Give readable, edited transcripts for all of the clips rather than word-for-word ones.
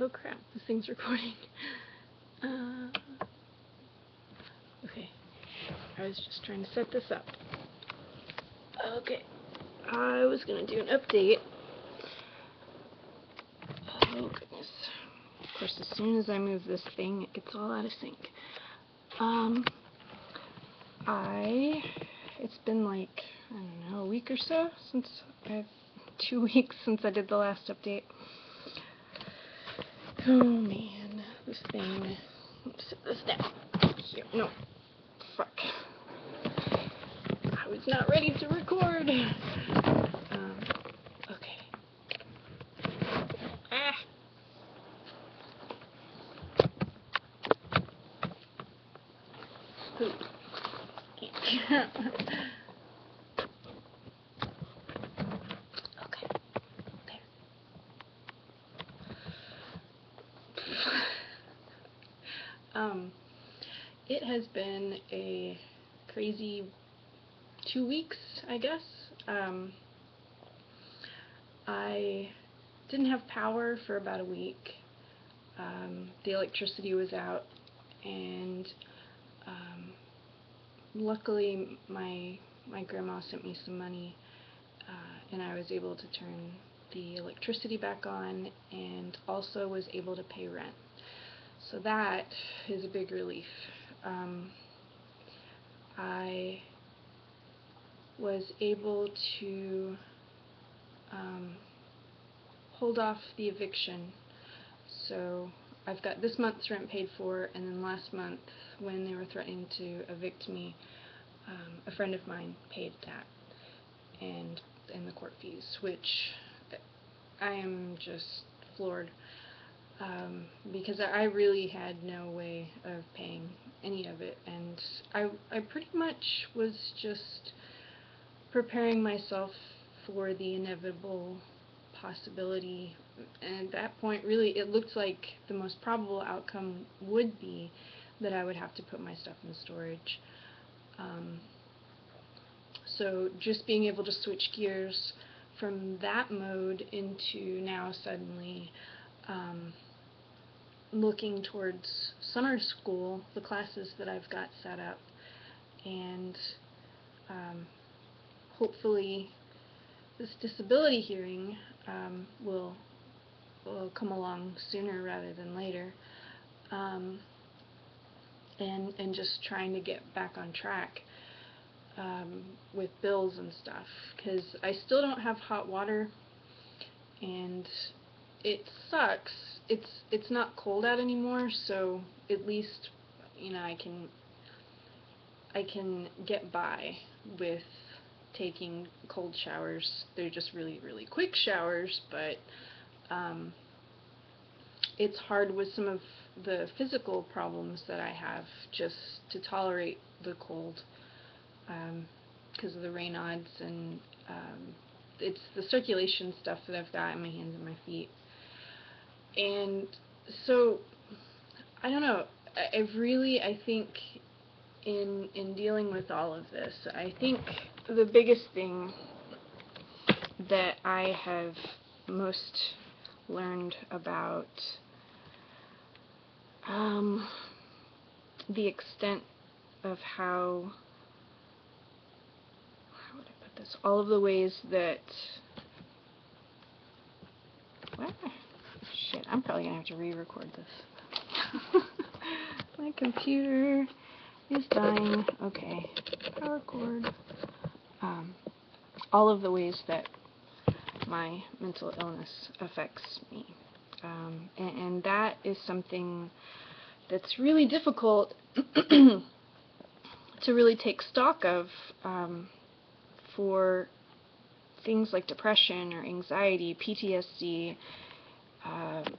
Oh crap, this thing's recording. Okay, I was just trying to set this up. Okay, I was gonna do an update. Oh goodness. Of course, as soon as I move this thing, it gets all out of sync. It's been like, I don't know, a week or so since 2 weeks since I did the last update. Oh man, this thing. Let's sit this down. Here, no. Fuck. I was not ready to record. Okay. Ah. Poop. Okay. There. It has been a crazy 2 weeks, I guess. I didn't have power for about a week. The electricity was out, and luckily my grandma sent me some money, and I was able to turn the electricity back on, and also was able to pay rent. So that is a big relief. I was able to hold off the eviction, so I've got this month's rent paid for, and then last month when they were threatening to evict me, a friend of mine paid that and the court fees, which I am just floored, because I really had no way of paying any of it, and I pretty much was just preparing myself for the inevitable possibility, and at that point really it looked like the most probable outcome would be that I would have to put my stuff in storage. So just being able to switch gears from that mode into now suddenly looking towards summer school, the classes that I've got set up, and hopefully this disability hearing will come along sooner rather than later, and just trying to get back on track with bills and stuff, because I still don't have hot water, and it sucks. It's not cold out anymore, so at least, you know, I can get by with taking cold showers. They're just really, really quick showers, but it's hard with some of the physical problems that I have just to tolerate the cold, because of the Raynaud's, and it's the circulation stuff that I've got in my hands and my feet. And so, I don't know, I think in dealing with all of this, I think the biggest thing that I have most learned about the extent of how would I put this? All of the ways that, what? Shit, I'm probably gonna have to re-record this. My computer is dying. Okay, power cord. All of the ways that my mental illness affects me, and that is something that's really difficult to really take stock of, for things like depression or anxiety, PTSD,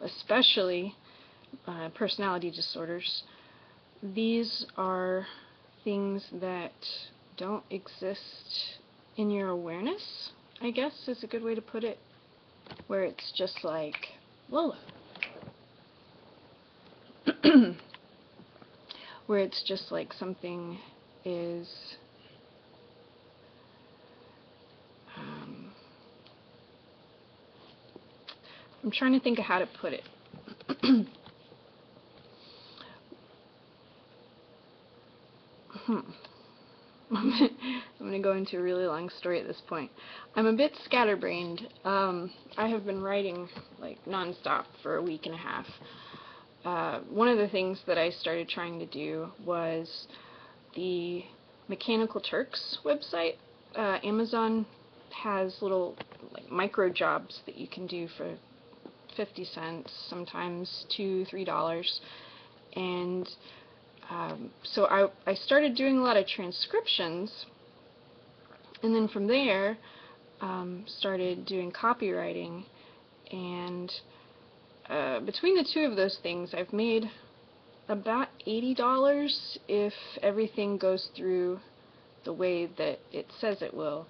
especially personality disorders. These are things that don't exist in your awareness, I guess is a good way to put it, where it's just like, Lola. Where it's just like something is I'm trying to think of how to put it. I'm going to go into a really long story at this point. I'm a bit scatterbrained. I have been writing like nonstop for a week and a half. One of the things that I started trying to do was the Mechanical Turks website. Amazon has little like micro jobs that you can do for 50 cents, sometimes $2, $3, and so I started doing a lot of transcriptions, and then from there started doing copywriting, and between the two of those things I've made about $80 if everything goes through the way that it says it will.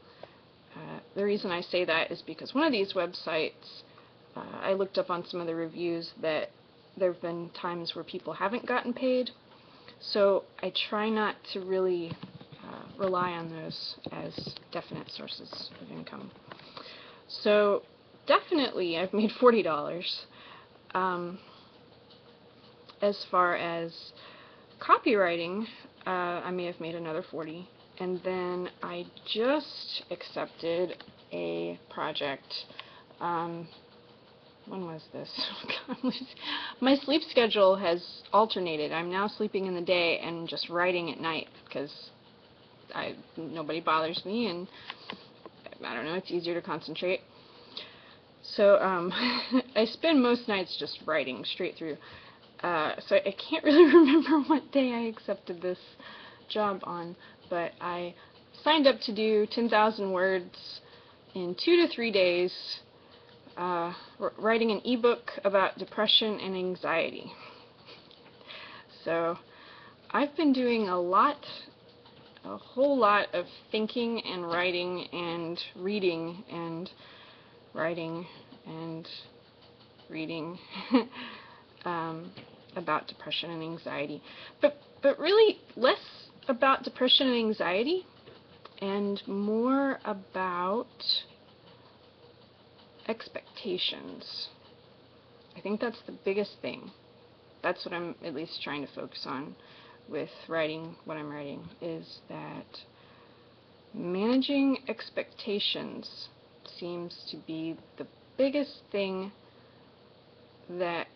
The reason I say that is because one of these websites, I looked up on some of the reviews that there have been times where people haven't gotten paid, so I try not to really rely on those as definite sources of income. So definitely I've made $40. As far as copywriting, I may have made another $40. And then I just accepted a project. When was this? My sleep schedule has alternated. I'm now sleeping in the day and just writing at night because nobody bothers me, and I don't know, it's easier to concentrate. So I spend most nights just writing straight through. So I can't really remember what day I accepted this job on, but I signed up to do 10,000 words in 2 to 3 days, writing an ebook about depression and anxiety. So I've been doing a whole lot of thinking and writing and reading and writing and reading about depression and anxiety, but really less about depression and anxiety and more about expectations. I think that's the biggest thing. That's what I'm at least trying to focus on with writing what I'm writing, is that managing expectations seems to be the biggest thing that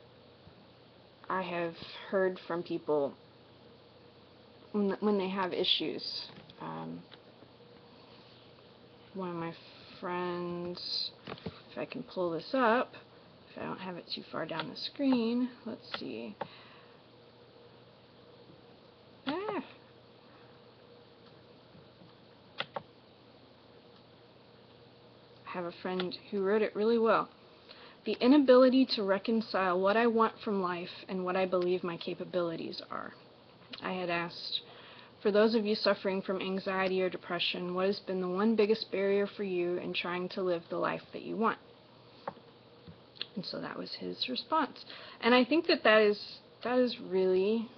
I have heard from people when they have issues. One of my friends, if I can pull this up, if I don't have it too far down the screen, let's see. I have a friend who wrote it really well. The inability to reconcile what I want from life and what I believe my capabilities are. I had asked, for those of you suffering from anxiety or depression, what has been the one biggest barrier for you in trying to live the life that you want? And so that was his response. And I think that is really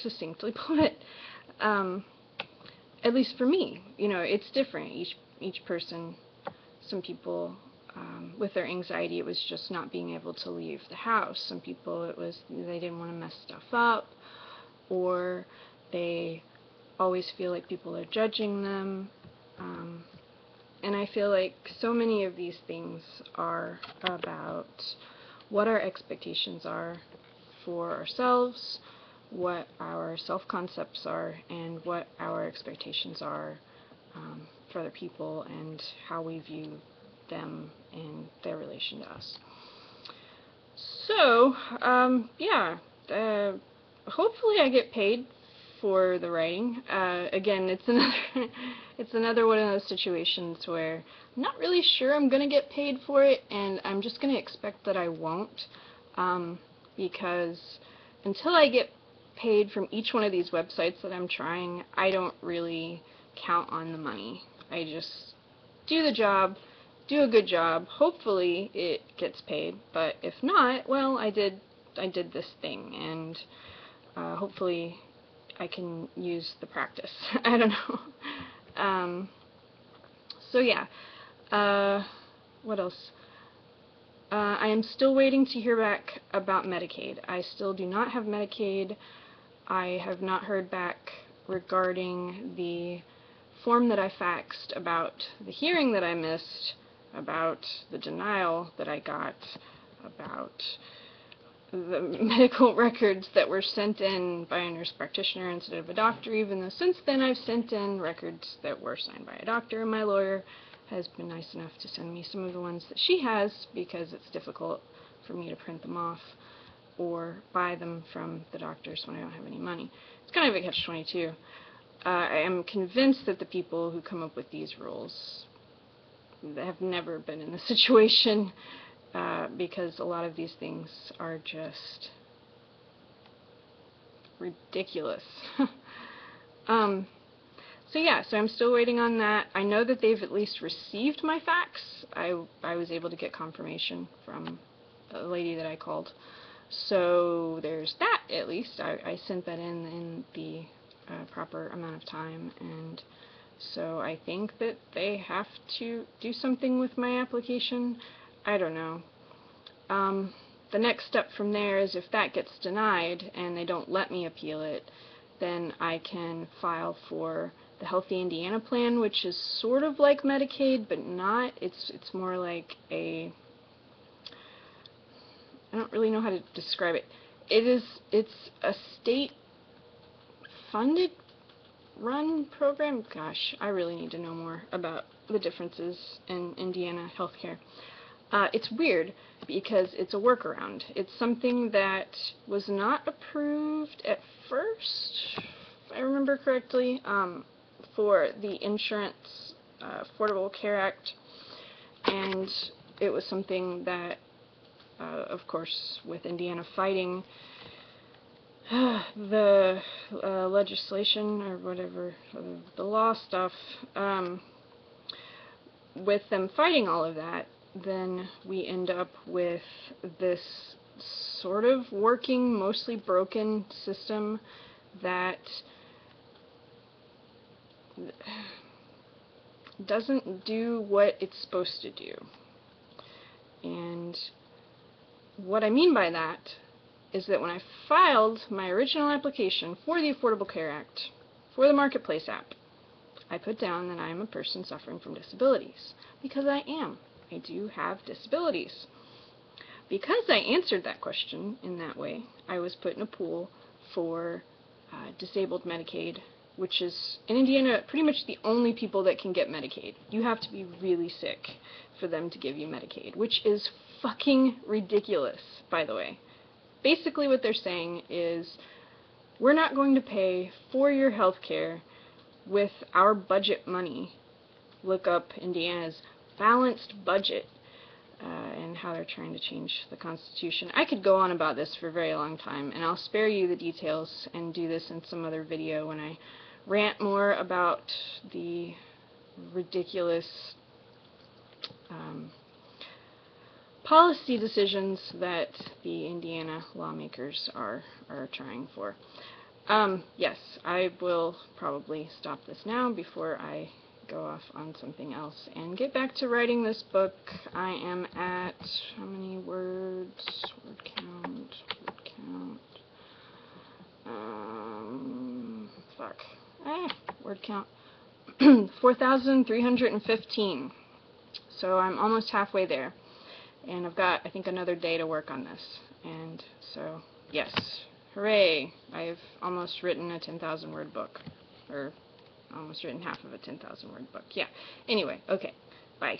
succinctly put. At least for me, you know, it's different. Each person, some people with their anxiety, it was just not being able to leave the house. Some people, it was they didn't want to mess stuff up, or they always feel like people are judging them. And I feel like so many of these things are about what our expectations are for ourselves, what our self-concepts are, and what our expectations are for other people, and how we view them and their relation to us. So, yeah, hopefully I get paid for the writing. Again, it's another one of those situations where I'm not really sure I'm going to get paid for it, and I'm just going to expect that I won't, because until I get paid from each one of these websites that I'm trying, I don't really count on the money. I just do the job, do a good job, hopefully it gets paid, but if not, well, I did this thing, and hopefully I can use the practice. I don't know. So yeah, what else? I am still waiting to hear back about Medicaid. I still do not have Medicaid. I have not heard back regarding the form that I faxed about the hearing that I missed, about the denial that I got, about the medical records that were sent in by a nurse practitioner instead of a doctor, even though since then I've sent in records that were signed by a doctor, and my lawyer has been nice enough to send me some of the ones that she has, because it's difficult for me to print them off or buy them from the doctors when I don't have any money. It's kind of a catch-22. I am convinced that the people who come up with these rules have never been in this situation, because a lot of these things are just ridiculous. So yeah, so I'm still waiting on that. I know that they've at least received my fax. I was able to get confirmation from the lady that I called. So there's that, at least. I sent that in the proper amount of time, and so I think that they have to do something with my application. I don't know. The next step from there is, if that gets denied and they don't let me appeal it, then I can file for the Healthy Indiana plan, which is sort of like Medicaid, but not. It's more like a, I don't really know how to describe it. It's a state-funded run program. Gosh, I really need to know more about the differences in Indiana healthcare. It's weird because it's a workaround. It's something that was not approved at first, if I remember correctly, for the Insurance Affordable Care Act, and it was something that, of course, with Indiana fighting the legislation or whatever, the law stuff, with them fighting all of that, then we end up with this sort of working, mostly broken system that doesn't do what it's supposed to do. And what I mean by that is that when I filed my original application for the Affordable Care Act, for the Marketplace app, I put down that I am a person suffering from disabilities, because I am. I do have disabilities. Because I answered that question in that way, I was put in a pool for disabled Medicaid, which is, in Indiana, pretty much the only people that can get Medicaid. You have to be really sick for them to give you Medicaid, which is fucking ridiculous, by the way. Basically what they're saying is, we're not going to pay for your health care with our budget money. Look up Indiana's balanced budget, and how they're trying to change the Constitution. I could go on about this for a very long time, and I'll spare you the details and do this in some other video when I rant more about the ridiculous policy decisions that the Indiana lawmakers are trying for. Yes, I will probably stop this now before I go off on something else and get back to writing this book. I am at, how many words? Word count. Word count. 4,315. So I'm almost halfway there. And I've got, I think, another day to work on this. And so, yes. Hooray! I've almost written a 10,000 word book. Or almost written half of a 10,000 word book. Yeah. Anyway, okay. Bye.